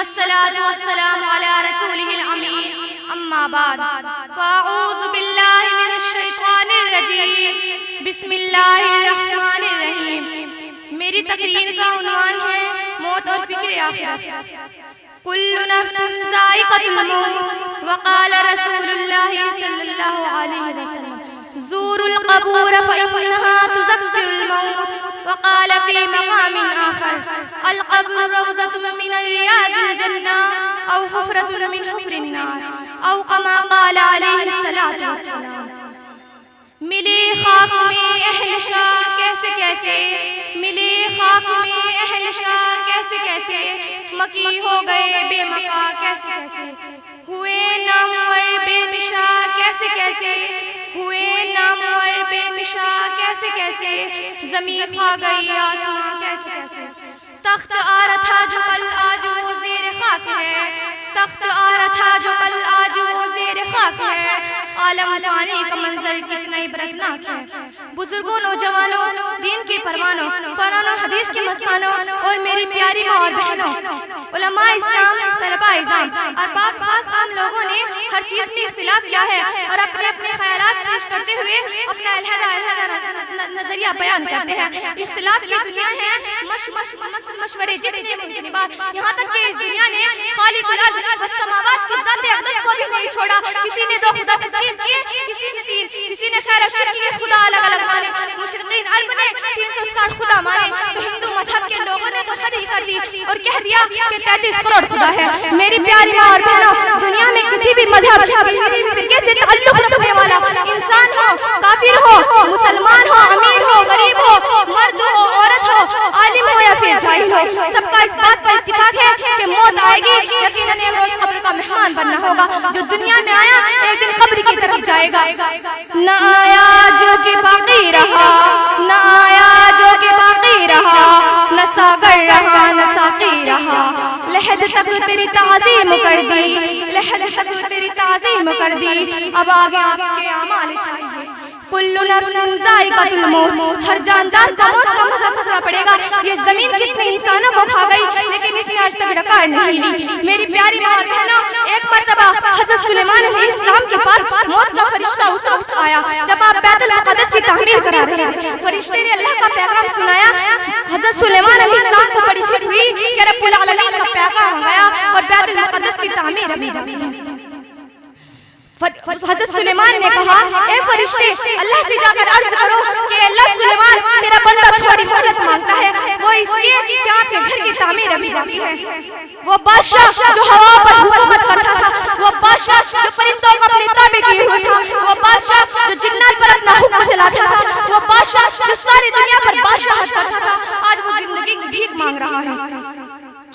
والصلاة والسلام على رسوله الأمين أما بعد فأعوذ بالله من الشیطان الرجیم بسم اللہ الرحمن الرحیم. میری تقریر کا عنوان ہے موت اور فکر آخرت. کل نفس ذائقۃ الموت وقال رسول اللہ صلی اللہ علیہ وسلم زوروا القبور فإنها تذکر الموت. وقال في مقام آخر القبر روضة من رياض الجنة أو حفرة من حفر النار أو كما قال عليه الصلاة والسلام. ملی خاک میں اہل شاہ کیسے کیسے، ملی خاک میں اہل شاہ کیسے کیسے، مکی ہو گئے بے مقا کیسے کیسے، ہوئے نامور بے نشا کیسے کیسے، ہوئے نامور بے نشا کیسے کیسے، زمین کھا گئی آسمان کیسے کیسے. تخت آ رہا تھا جو کل آج وہ زیر خاک ہے، تخت آ رہا تھا جو کل آج وہ زیر خاک ہے. عالم فانی کا منظر کتنا عبرتناک ہے. بزرگوں، نوجوانوں، دین کے پروانوں، قرآن و حدیث کے مستانوں اور میری پیاری ماں اور بہنوں، علماء اسلام، طلباء اعظام، ارباب خاص عام لوگوں نے ہر چیز میں اختلاف کیا ہے اور اپنے اپنے خیالات پیش کرتے ہوئے اپنا علیحدہ نظریہ بیان کرتے ہیں. اختلاف کی دنیا ہے، مشورے جتنے ممکن بات، یہاں تک کہ اس دنیا نے خالق الارض والسماوات کی ذات اقدس کو بھی نہیں چھوڑا. کسی نے دو خدا تسلیم کیے، کسی نے تین، کسی نے خیر و شر کیے، خدا الگ الگ مانے. مشرقین عرب نے 360 خدا مانے تو ہندو مذہب کے لوگوں نے تو حد ہی کر دی اور کہہ دیا کہ 33 کروڑ خدا ہے. میری پیاری ماں اور بہنوں، دنیا میں کسی بھی مذہب، کسی بھی فرقے سے تعلق رکھنے والا انسان ہو، کافر ہو، مسلمان ہو، امیر ہو، غریب ہو، مرد ہو، عورت ہو، عالم ہو یا پھر جاہل ہو، سب کا اس بات پر اتفاق ہے کہ موت آئے گی. یقیناً ایک روز قبر کا مہمان بننا ہوگا. جو دنیا میں آیا ایک دن قبر کی طرف جائے گا. نہ آیا جو کہ باقی رہا، نہ آیا جو کہ باقی رہا، نہ ساگر رہا نہ ساقی رہا. لحد تک تیری تعظیم کر دی، لحد تک تیری تعظیم کر دی. اب آگے آپ کے اعمال چاہیے. کل نفس ذائقۃ الموت، ہر جاندار کا موت کا مزہ چکھنا پڑے گا. یہ زمین کتنے انسانوں کو کھا گئی لیکن اس نے آج تک ڈکار نہیں لی. میری پیاری ماں اور بہنوں، ایک مرتبہ حضرت سلیمان علیہ السلام کے پاس موت کا فرشتہ اس وقت آیا جب آپ بیت المقدس کی تعمیر کرا رہے تھے. فرشتے نے اللہ کا پیغام سنایا. حضرت سلیمان علیہ السلام کو بڑی فکر ہوئی کہ رب العالمین کا پیغام آیا اور بیت المقدس کی تعمیر ابھی باقی ہے. حضرت سلیمان نے کہا اے فرشتے، اللہ سے جا کر عرض کرو کہ اللہ سلیمان، تیرا بندہ تھوڑی مہلت مانگتا ہے، وہ اس لیے کہ آپ کے گھر کی تعمیر ابھی باقی ہے. وہ بادشاہ جو ہوا پر حکومت کرتا تھا، وہ بادشاہ جو پرندوں کو اپنے تابع کیے ہوئے تھا، وہ بادشاہ جو جنات پر اپنا حکم چلاتا تھا، وہ بادشاہ جو ساری دنیا پر بادشاہت کرتا تھا، آج وہ زندگی کی بھیک مانگ رہا ہے.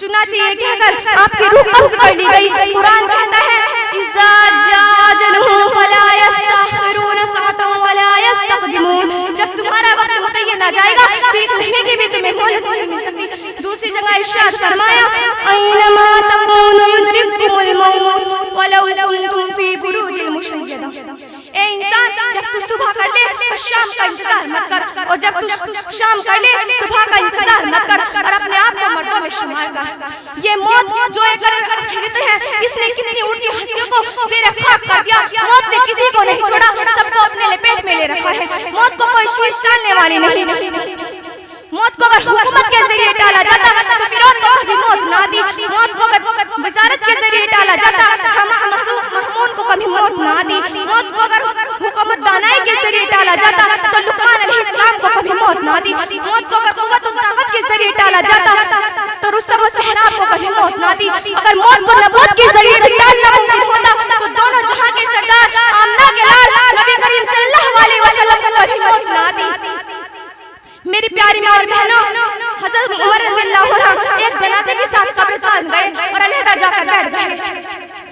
چنانچہ یہ کہہ کر آپ کی روح قبض کر لی گئی. قرآن کہتا ہے اذا جاء اجلهم فلا يستأخرون ساعة ولا يستقدمون. جب تمہارا وقت متعین آ جائے گا پھر ایک لمحے کی بھی تمہیں مہلت نہیں مل سکتی. دوسری جگہ ارشاد فرمایا اینما تکونوا یدرککم الموت ولو کنتم فی بروج مشیدہ. اے انسان، جب تو صبح کر لے تو شام کا انتظار مت کر، اور جب تو شام کر لے صبح کا انتظار مت کر، اور اپنے آپ کو مردوں میں شمار کر. یہ موت جو ایک کہتے ہیں اس نے کتنی اڑتی ہستیوں کو زیر خاک کر دیا. موت نے کسی کو نہیں چھوڑا، سب کو اپنے لپیٹ میں لے رکھا ہے. موت کو کوئی چیز ٹالنے والی نہیں. موت کو اگر حکومت کے ذریعے ٹالا جاتا تو فرعون کو کبھی موت نہ دی. موت کو اگر وزارت کے ذریعے ٹالا جاتا محمود کو کبھی موت نہ دی. موت کو اگر حکومت دانائی کے ذریعے ٹالا جاتا تو لقمان علیہ السلام کو کبھی موت نہ دی. موت کو اگر قوت و طاقت کے ذریعے ٹالا جاتا تو رستم و سہراب کو کبھی موت نہ دی. اگر موت کو نبوت کے ذریعے ٹالنا ممکن ہوتا تو دونوں جہاں کے سردار آمنہ کے لال نبی کریم صلی اللہ علیہ وسلم کو کبھی موت نہ دی. میری پیاری ماں اور بہنوں، حضرت عمر رضی اللہ عنہ ایک جنازے کے ساتھ قبرستان گئے اور علیحدہ جا کر بیٹھ گئے.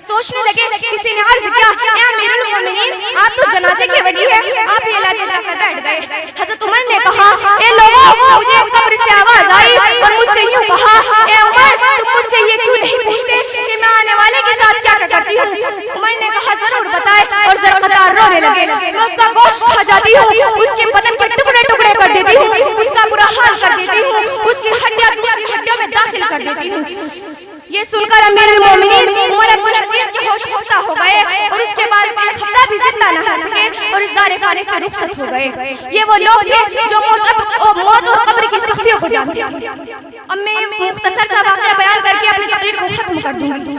سوچنے لگے، کسی نے عرض کیا اے امیر المومنین، آپ تو جنازے کے ولی ہیں، آپ یہ علیحدہ جا کر بیٹھ گئے. حضرت عمر نے کہا اے لوگوں، مجھے قبر سے آواز آئی اور مجھ سے یوں کہا اے عمر، تم مجھ سے یہ کیوں نہیں پوچھتے کہ میں آنے والے کے ساتھ کیا کرتی ہوں. عمر نے کہا ضرور بتائے، اور ذوالقطار رونے لگے. میں اس کا گوشت کھا جاتی ہوں، اس کے بدن کے ٹکڑے ٹکڑے کر دیتی ہوں، اس کا برا حال کر دیتی ہوں، اس کی ہڈیاں دوسری ہڈیوں میں داخل کر دیتی ہوں. یہ یہ سن کر امیر المومنین عمر بن العزیز کے ہوش پختہ ہو گئے اور اس کے بعد ایک ہفتہ بھی زندہ نہ رہ سکے اور اس دار فانی سے رخصت ہو گئے. یہ وہ لوگ تھے جو موت اور قبر کی سختیوں کو جانتے تھے. اب میں مختصر سا واقعہ بیان کر کے اپنی تقریر کو ختم کر دوں گی.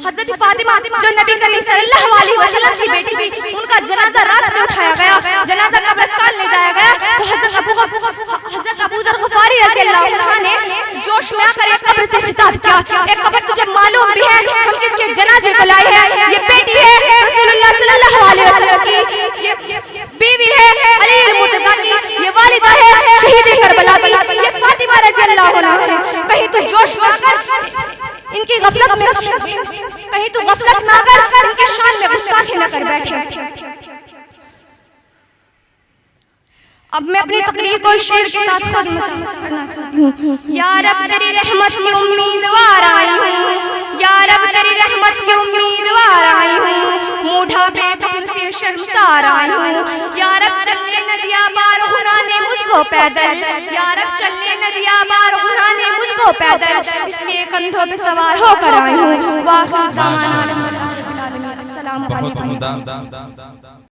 حضرت فاطمہ جو نبی کریم صلی اللہ علیہ وسلم کی بیٹی تھی, ان کا جنازہ رات میں اٹھایا گیا, جنازہ قبرستان لے جایا گیا تو حضرت ابو ذر غفاری رضی اللہ عنہ نے جوش میں آ کر ایک قبر سے خطاب کیا, ایک قبر تجھے معلوم بھی ہے ہم کس کے جنازے کو لائے ہیں؟ یہ بیٹی ہے رسول اللہ صلی اللہ علیہ وسلم کی, یہ بیوی ہے علی المرتضیٰ کی, یہ والدہ ہے شہید کربلا کی, یہ فاطمہ رضی اللہ عنہ ہے. کہیں تو جوش میں آ کر ان کی غفلت میں کہیں تو غفلت میں آ کر ان کے شان میں گستاخی نہ کر بیٹھے. اب میں اپنی تقریر کو شعر کے ساتھ ختم کرنا چاہتی ہوں. یا رب تیری رحمت کی امیدوار آئی ہوں, یا رب تیری رحمت کی امیدوار آئی ہوں, موڈھا بے کفن سے شرمسار آئی ہوں. یا رب چلنے ندیا بار گھرانے مجھ کو پیدل, یا رب چلنے ندیا بار گھرانے مجھ کو پیدل, اس لیے کندھوں پہ سوار ہو کر آئی ہوں. واخر دعوانا الحمدللہ رب العالمین. السلام علیکم.